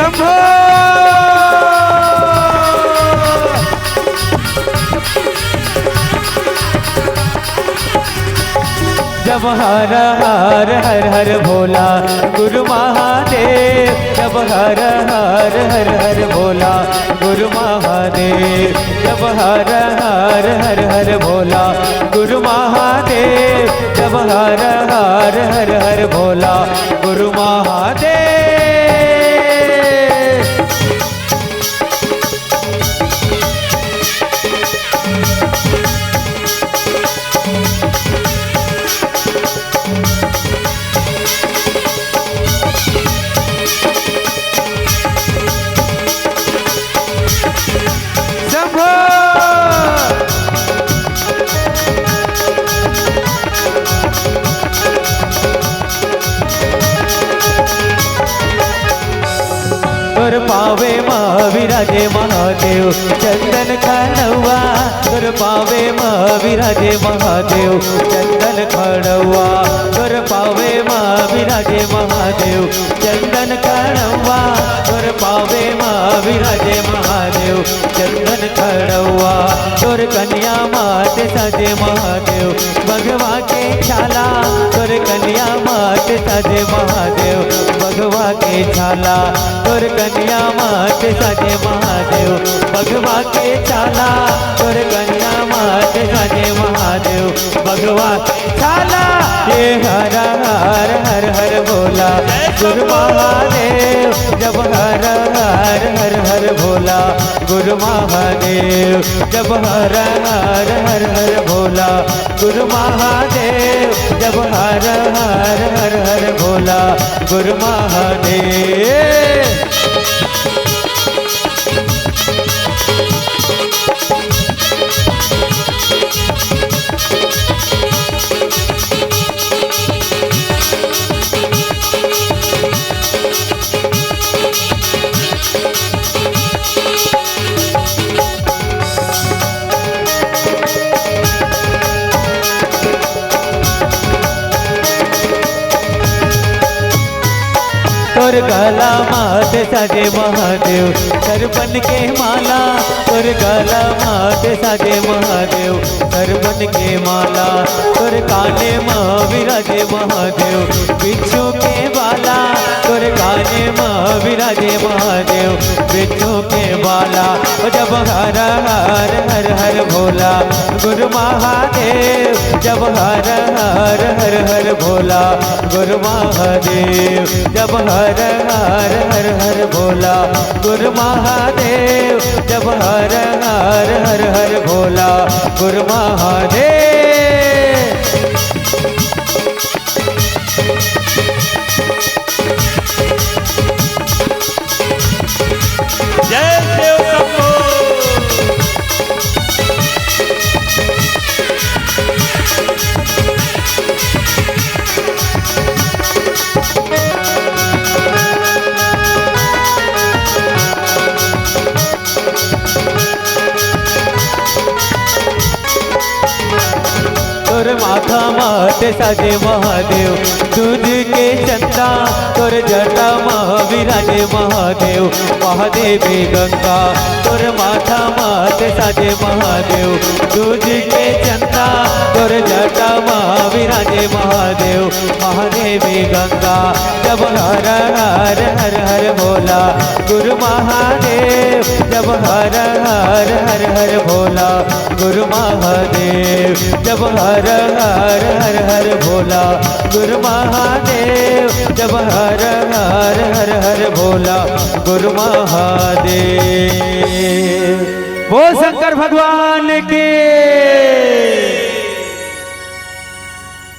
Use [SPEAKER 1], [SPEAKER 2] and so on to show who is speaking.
[SPEAKER 1] शंभो। जब हर हर हर हर भोला गुरु महादेव, जब हर हर हर हर भोला गुरु महादेव, जब हर हर हर हर भोला गुरु महादेव, जब हर हर हर हर भोला गुरु महादेव। तोर पावे विराजे महादेव चंदन खड़वा, तोर पावे विराजे महादेव चंदन खड़वा, तोर पावे विराजे महादेव चंदन खड़वा, तोर पावे विराजे महादेव चंदन खड़वा। तोर कन्या मात सजे महादेव भगवा के छाला, तोर कन्या मात सजे महादेव भगवा के छाला, तोर कन्या मात सजे महादेव भगवा के छाला, तोर कन्या मात सजे महादेव भगवा के छाला। ये हर हर हर हर भोला गुरु महादेव, जब हर हर हर हर भोला गुरु महादेव, जब हर हर हर हर भोला गुरु महादेव, जब हर हर हर हर भोला गुरु महादेव। तोर गला मात सजे महादेव सरबन के माला, तोर गला मात सजे महादेव सरबन के माला, तोर काने विराजे महादेव बिच्छू के बाला, तोर काने विराजे महादेव बिच्छू के बाला। जब हर हर हर हर भोला गुरु महादेव, जब हर हर हर हर भोला गुरु महादेव, जब हर हर हर हर भोला गुरु महादेव, जब हर हर हर हर भोला गुरु महादेव।
[SPEAKER 2] जय देव शंभो।
[SPEAKER 1] तोर माथा मात सजे महादेव दूध के चंदा, तोर जटा विराजे महादेव महादेवी गंगा, तोर माथा मात सजे महादेव दूध के चंदा, तोर जटा विराजे महादेव महादेवी गंगा। जब हर हर हर हर भोला गुरु महादेव, जब हर हर हर हर भोला गुरु महादेव, जब हर हर हर हर भोला गुरु महादेव, जब हर हर हर हर भोला गुरु महादेव। वो शंकर भगवान के